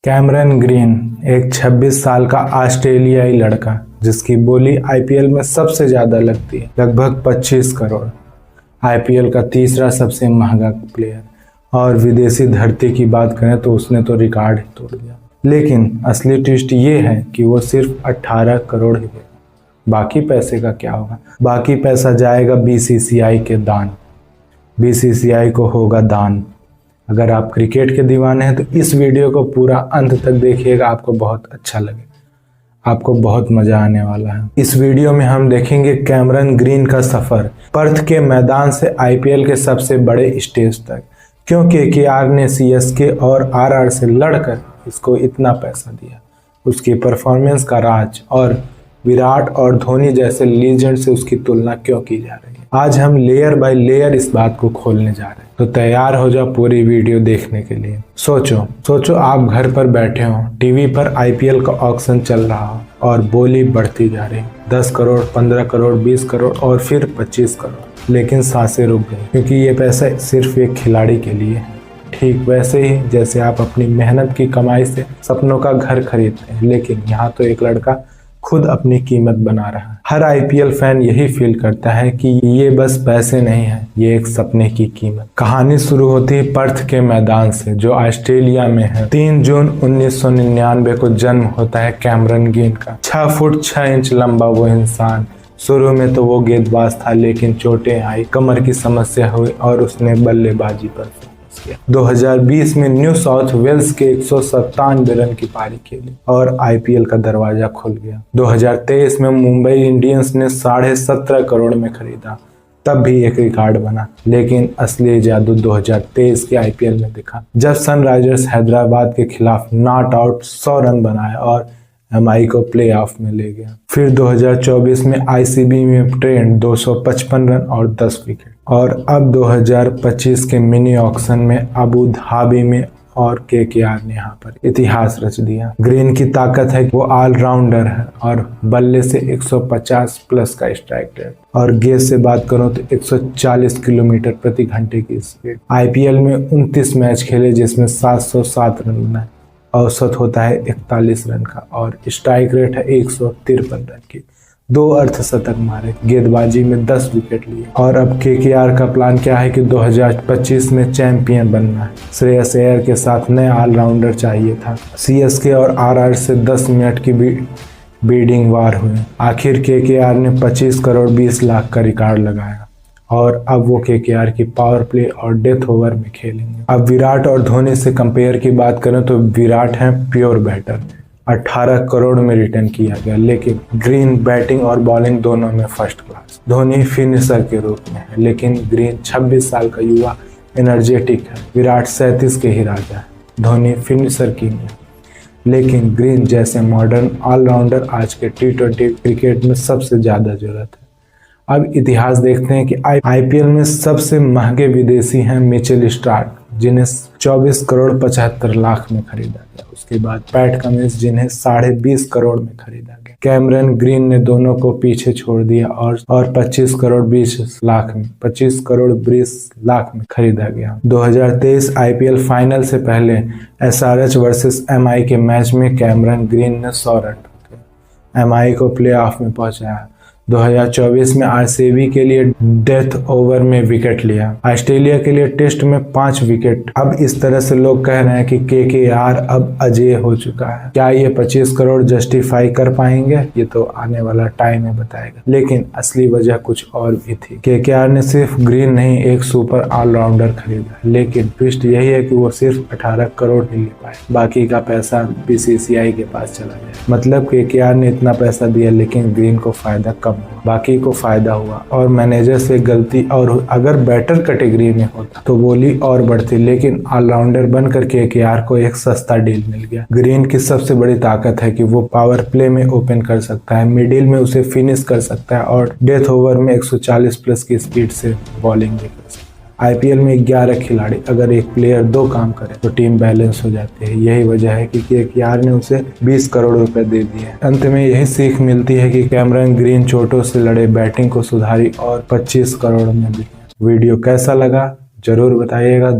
Cameron green एक 26 साल का ऑस्ट्रेलियाई लड़का जिसकी बोली आईपीएल में सबसे ज्यादा लगती है, लगभग 25 करोड़। आईपीएल का तीसरा सबसे महंगा प्लेयर, और विदेशी धरती की बात करें तो उसने तो रिकॉर्ड ही तोड़ दिया। लेकिन असली ट्विस्ट ये है कि वो सिर्फ 18 करोड़ ही देगा। बाकी पैसे का क्या होगा? बाकी पैसा जाएगा बीसीसीआई के दान। बीसीसीआई को होगा दान। अगर आप क्रिकेट के दीवाने हैं तो इस वीडियो को पूरा अंत तक देखिएगा, आपको बहुत अच्छा लगेगा, आपको बहुत मजा आने वाला है। इस वीडियो में हम देखेंगे कैमरन ग्रीन का सफर पर्थ के मैदान से आईपीएल के सबसे बड़े स्टेज तक, क्यों केकेआर ने सीएसके और आरआर से लड़कर इसको इतना पैसा दिया, उसकी परफॉर्मेंस का राज, और विराट और धोनी जैसे लीजेंड से उसकी तुलना क्यों की जा रही है। आज हम लेयर बाय लेयर इस बात को खोलने जा रहे हैं, तो तैयार हो जाओ पूरी वीडियो देखने के लिए। सोचो आप घर पर बैठे हो, टीवी पर आईपीएल का ऑक्शन चल रहा हो और बोली बढ़ती जा रही, 10 करोड़, 15 करोड़, 20 करोड़ और फिर 25 करोड़। लेकिन सांसें रुक गई, क्योंकि ये पैसा सिर्फ एक खिलाड़ी के लिए है। ठीक वैसे ही जैसे आप अपनी मेहनत की कमाई से सपनों का घर खरीदते हैं, लेकिन यहाँ तो एक लड़का खुद अपनी कीमत बना रहा है। हर आईपीएल फैन यही फील करता है कि ये बस पैसे नहीं है, ये एक सपने की कीमत। कहानी शुरू होती है पर्थ के मैदान से, जो ऑस्ट्रेलिया में है। 3 जून 1999 को जन्म होता है कैमरन ग्रीन का। 6 फुट 6 इंच लंबा वो इंसान। शुरू में तो वो गेंदबाज था, लेकिन चोटें आई, कमर की समस्या हुई और उसने बल्लेबाजी पर 2020 में न्यू साउथ वेल्स के 197 रन की पारी खेली और आईपीएल का दरवाजा खुल गया। 2023 में मुंबई इंडियंस ने 17.5 करोड़ में खरीदा, तब भी एक रिकॉर्ड बना। लेकिन असली जादू 2023 के आईपीएल में दिखा, जब सनराइजर्स हैदराबाद के खिलाफ नॉट आउट 100 रन बनाए और एमआई को प्ले ऑफ में ले गया। फिर 2024 में आईसीबी में ट्रेंड 255 रन और 10 विकेट, और अब 2025 के मिनी ऑक्शन में अबू धाबी में और केकेआर ने यहाँ पर इतिहास रच दिया। ग्रीन की ताकत है कि वो ऑलराउंडर है और बल्ले से 150 प्लस का स्ट्राइक रेट, और गेंद से बात करूं तो 140 किलोमीटर प्रति घंटे की स्पीड। आईपीएल में 29 मैच खेले जिसमें 707 रन बनाए, औसत होता है 41 रन का, और स्ट्राइक रेट है 153 रन की। 2 अर्धशतक मारे, गेंदबाजी में 10 विकेट लिए। और अब केकेआर का प्लान क्या है कि 2025 में चैंपियन बनना है। श्रेयस अय्यर के साथ नए ऑलराउंडर चाहिए था। सीएसके और आरआर से 10 मिनट की बीडिंग वार हुई। आखिर केकेआर ने 25 करोड़ 20 लाख का रिकॉर्ड लगाया, और अब वो केकेआर की पावर प्ले और डेथ ओवर में खेलेंगे। अब विराट और धोनी से कंपेयर की बात करें तो विराट है प्योर बैटर, 18 करोड़ में रिटर्न किया गया, लेकिन ग्रीन बैटिंग और बॉलिंग दोनों में फर्स्ट क्लास। धोनी फिनिशर के रूप में है, लेकिन ग्रीन 26 साल का युवा एनर्जेटिक है। विराट 37 के ही राजा है, धोनी फिनिशर किंग है, लेकिन ग्रीन जैसे मॉडर्न ऑलराउंडर आज के T20 क्रिकेट में सबसे ज्यादा जरूरत है। अब इतिहास देखते हैं कि आईपीएल में सबसे महंगे विदेशी हैं मिचेल स्टार्क, जिन्हें 24 करोड़ 75 लाख में खरीदा गया। उसके बाद पैट कमिंस, जिन्हें 20.5 करोड़ में खरीदा गया। कैमरन ग्रीन ने दोनों को पीछे छोड़ दिया और 25 करोड़ 20 लाख में खरीदा गया। 2023 आईपीएल फाइनल से पहले एसआरएच वर्सेस एमआई के मैच में कैमरन ग्रीन ने 100 रन ठोके, एमआई को प्ले ऑफ में पहुंचाया। 2024 में आरसीबी के लिए डेथ ओवर में विकेट लिया, ऑस्ट्रेलिया के लिए टेस्ट में 5 विकेट। अब इस तरह से लोग कह रहे हैं कि केकेआर अब अजेय हो चुका है। क्या ये 25 करोड़ जस्टिफाई कर पाएंगे? ये तो आने वाला टाइम ही बताएगा। लेकिन असली वजह कुछ और भी थी। केकेआर ने सिर्फ ग्रीन नहीं, एक सुपर ऑलराउंडर खरीदा, लेकिन ट्विस्ट यही है कि वो सिर्फ 18 करोड़ ही ले पाए। बाकी का पैसा बीसीसीआई के पास चला गया। मतलब केकेआर ने इतना पैसा दिया, लेकिन ग्रीन को फायदा कम, बाकी को फायदा हुआ। और मैनेजर से गलती, और अगर बैटर कैटेगरी में होता तो बोली और बढ़ती, लेकिन ऑलराउंडर बनकर केकेआर को एक सस्ता डील मिल गया। ग्रीन की सबसे बड़ी ताकत है कि वो पावर प्ले में ओपन कर सकता है, मिडिल में उसे फिनिश कर सकता है, और डेथ ओवर में 140 प्लस की स्पीड से बॉलिंग भी कर सकता है। आईपीएल में 11 खिलाड़ी, अगर एक प्लेयर 2 काम करे तो टीम बैलेंस हो जाती है। यही वजह है कि केकेआर ने उसे 20 करोड़ रुपए दे दिए। अंत में यही सीख मिलती है कि कैमरन ग्रीन चोटों से लड़े, बैटिंग को सुधारी और 25 करोड़ में बिके। वीडियो कैसा लगा जरूर बताइएगा।